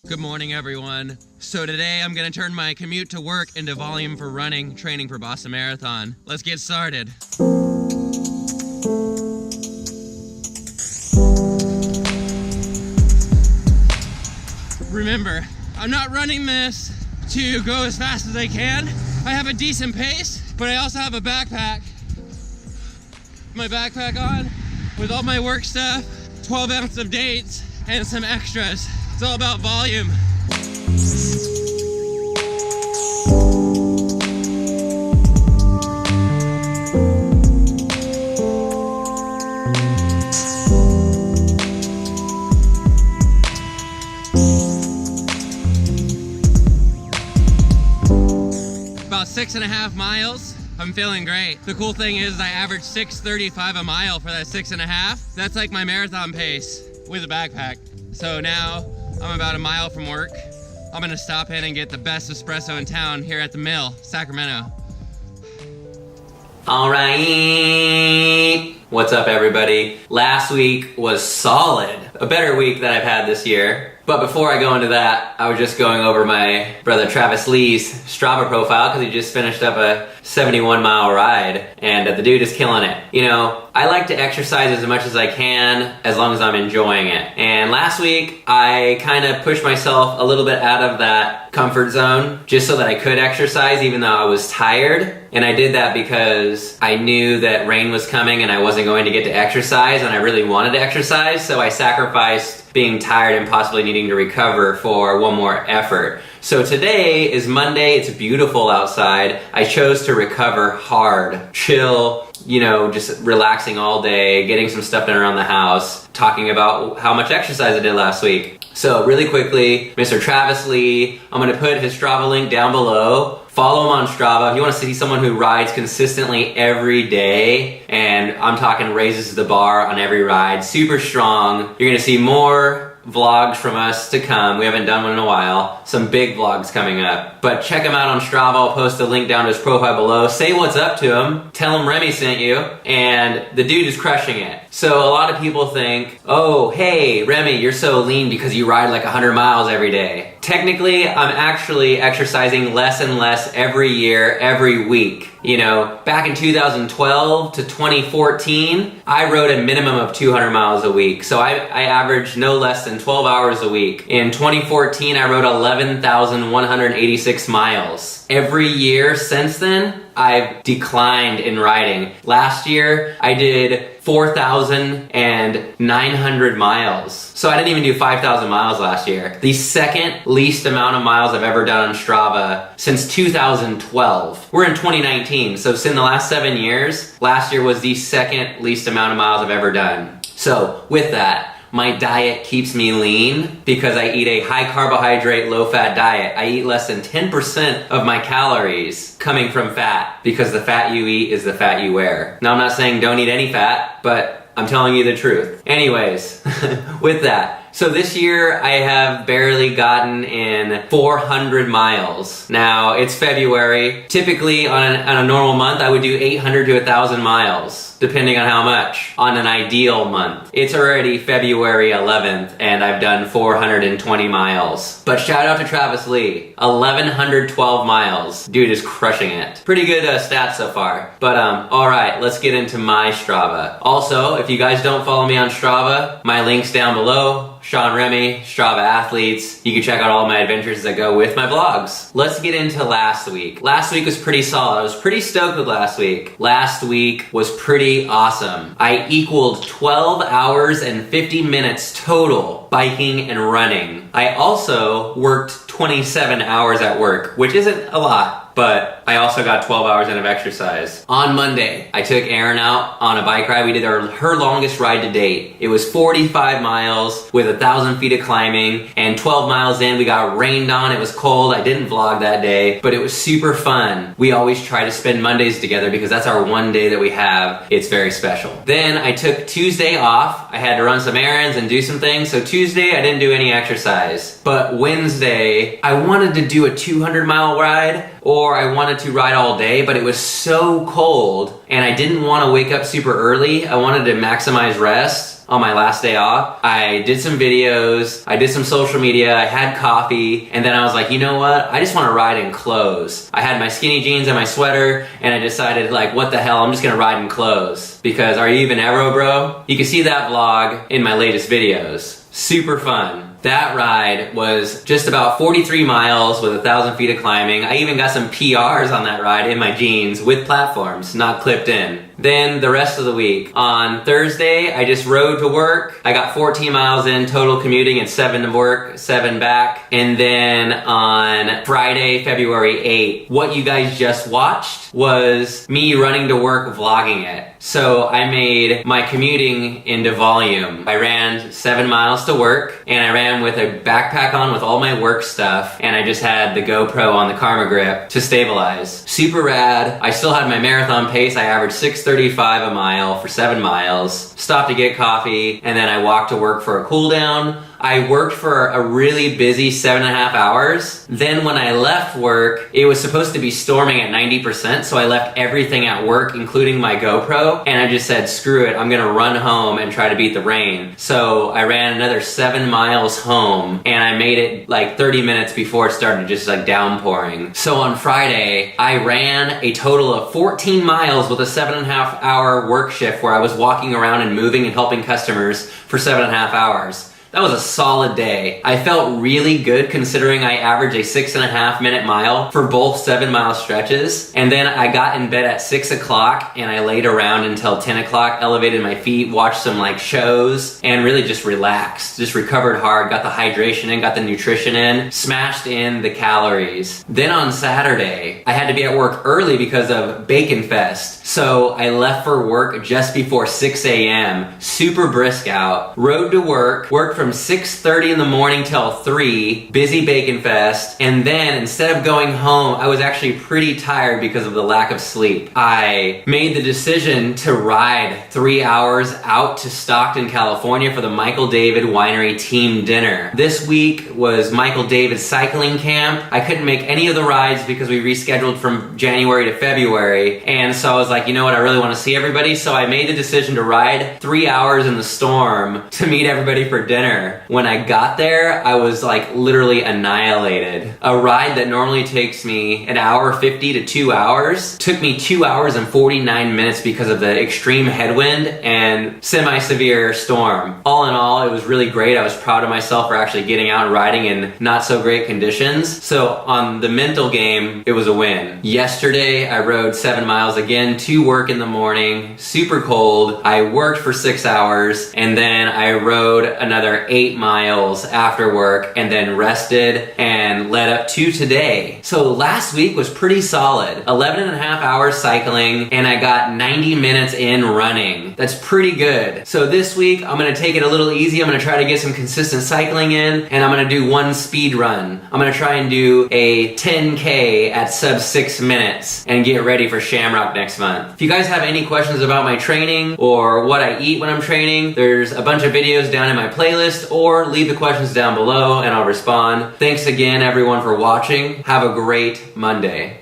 Good morning, everyone. So today I'm gonna turn my commute to work into volume for running, training for Boston Marathon. Let's get started. Remember, I'm not running this to go as fast as I can. I have a decent pace, but I also have a backpack. My backpack on with all my work stuff, 12 ounces of dates, and some extras. It's all about volume. About 6.5 miles. I'm feeling great. The cool thing is I averaged 6:35 a mile for that 6.5. That's like my marathon pace with a backpack. So now I'm about a mile from work. I'm gonna stop in and get the best espresso in town here at the Mill, Sacramento. All right. What's up, everybody? Last week was solid. A better week than I've had this year. But before I go into that, I was just going over my brother Travis Lee's Strava profile because he just finished up a 71-mile ride, and the dude is killing it. You know, I like to exercise as much as I can as long as I'm enjoying it. And last week, I kind of pushed myself a little bit out of that comfort zone just so that I could exercise even though I was tired. And I did that because I knew that rain was coming and I wasn't going to get to exercise, and I really wanted to exercise, so I sacrificed being tired and possibly needing to recover for one more effort. So today is Monday, it's beautiful outside. I chose to recover hard, chill, you know, just relaxing all day, getting some stuff done around the house, talking about how much exercise I did last week. So really quickly, Mr. Travis Lee, I'm gonna put his Strava link down below. Follow him on Strava. If you want to see someone who rides consistently every day, and I'm talking raises the bar on every ride, super strong, you're gonna see more vlogs from us to come. We haven't done one in a while. Some big vlogs coming up. But check him out on Strava. I'll post a link down to his profile below. Say what's up to him. Tell him Remy sent you. And the dude is crushing it. So a lot of people think, oh, hey, Remy, you're so lean because you ride like 100 miles every day. Technically, I'm actually exercising less and less every year, every week. You know, back in 2012 to 2014, I rode a minimum of 200 miles a week. So I averaged no less than 12 hours a week. In 2014, I rode 11,186 miles. Every year since then, I've declined in riding. Last year, I did 4,900 miles. So I didn't even do 5,000 miles last year. The second least amount of miles I've ever done on Strava since 2012. We're in 2019, so in the last 7 years, last year was the second least amount of miles I've ever done. So with that, my diet keeps me lean because I eat a high carbohydrate, low fat diet. I eat less than 10% of my calories coming from fat because the fat you eat is the fat you wear. Now I'm not saying don't eat any fat, but I'm telling you the truth. Anyways, with that, so this year I have barely gotten in 400 miles. Now it's February. Typically on a normal month I would do 800 to 1,000 miles, depending on how much, on an ideal month. It's already February 11th and I've done 420 miles. But shout out to Travis Lee, 1,112 miles. Dude is crushing it. Pretty good stats so far. But alright, let's get into my Strava. Also, if you guys don't follow me on Strava, my link's down below. Sean Remy, Strava Athletes. You can check out all my adventures that go with my vlogs. Let's get into last week. Last week was pretty solid. I was pretty stoked with last week. Last week was pretty awesome. I equaled 12 hours and 50 minutes total biking and running. I also worked 27 hours at work, which isn't a lot, but I also got 12 hours in of exercise. On Monday, I took Erin out on a bike ride. We did her longest ride to date. It was 45 miles with 1,000 feet of climbing, and 12 miles in, we got rained on. It was cold. I didn't vlog that day, but it was super fun. We always try to spend Mondays together because that's our one day that we have. It's very special. Then I took Tuesday off. I had to run some errands and do some things. So Tuesday, I didn't do any exercise. But Wednesday, I wanted to do a 200-mile ride, or I wanted to ride all day, but it was so cold and I didn't want to wake up super early. I wanted to maximize rest. on my last day off. I did some videos, I did some social media, I had coffee, and then I was like, you know what? I just want to ride in clothes. I had my skinny jeans and my sweater, and I decided, like, what the hell? I'm just gonna ride in clothes. Because are you even Aero Bro? You can see that vlog in my latest videos. Super fun. That ride was just about 43 miles with 1,000 feet of climbing. I even got some PRs on that ride in my jeans with platforms, not clipped in. Then the rest of the week. On Thursday, I just rode to work. I got 14 miles in total commuting and 7 to work, 7 back. And then on Friday, February 8th, what you guys just watched was me running to work vlogging it. So I made my commuting into volume. I ran 7 miles to work, and I ran with a backpack on with all my work stuff, and I just had the GoPro on the Karma Grip to stabilize. Super rad. I still had my marathon pace. I averaged 6:35 a mile for 7 miles. Stopped to get coffee, and then I walked to work for a cool down. I worked for a really busy 7.5 hours. Then when I left work, it was supposed to be storming at 90%, so I left everything at work, including my GoPro, and I just said, screw it, I'm gonna run home and try to beat the rain. So I ran another 7 miles home, and I made it like 30 minutes before it started just like downpouring. So on Friday, I ran a total of 14 miles with a 7.5 hour work shift where I was walking around and moving and helping customers for 7.5 hours. That was a solid day. I felt really good considering I averaged a 6.5 minute mile for both 7 mile stretches. And then I got in bed at 6 o'clock and I laid around until 10 o'clock, elevated my feet, watched some like shows, and really just relaxed. Just recovered hard, got the hydration in, got the nutrition in, smashed in the calories. Then on Saturday, I had to be at work early because of Bacon Fest. So I left for work just before 6 a.m. Super brisk out, rode to work, worked from 6:30 in the morning till 3, busy Bacon Fest, and then instead of going home, I was actually pretty tired because of the lack of sleep. I made the decision to ride 3 hours out to Stockton, California for the Michael David Winery team dinner. This week was Michael David cycling camp. I couldn't make any of the rides because we rescheduled from January to February, and so I was like, you know what, I really want to see everybody, so I made the decision to ride 3 hours in the storm to meet everybody for dinner. When I got there, I was like literally annihilated. A ride that normally takes me an hour 50 to 2 hours took me 2 hours and 49 minutes because of the extreme headwind and semi-severe storm. All in all, it was really great. I was proud of myself for actually getting out and riding in not so great conditions. So on the mental game, it was a win. Yesterday, I rode 7 miles again to work in the morning, super cold. I worked for 6 hours, and then I rode another 8 miles after work and then rested and led up to today. So last week was pretty solid. 11.5 hours cycling, and I got 90 minutes in running. That's pretty good. So this week I'm gonna take it a little easy. I'm gonna try to get some consistent cycling in, and I'm gonna do one speed run. I'm gonna try and do a 10K at sub 6 minutes and get ready for Shamrock next month. If you guys have any questions about my training or what I eat when I'm training, there's a bunch of videos down in my playlist, or leave the questions down below and I'll respond. Thanks again everyone for watching. Have a great Monday.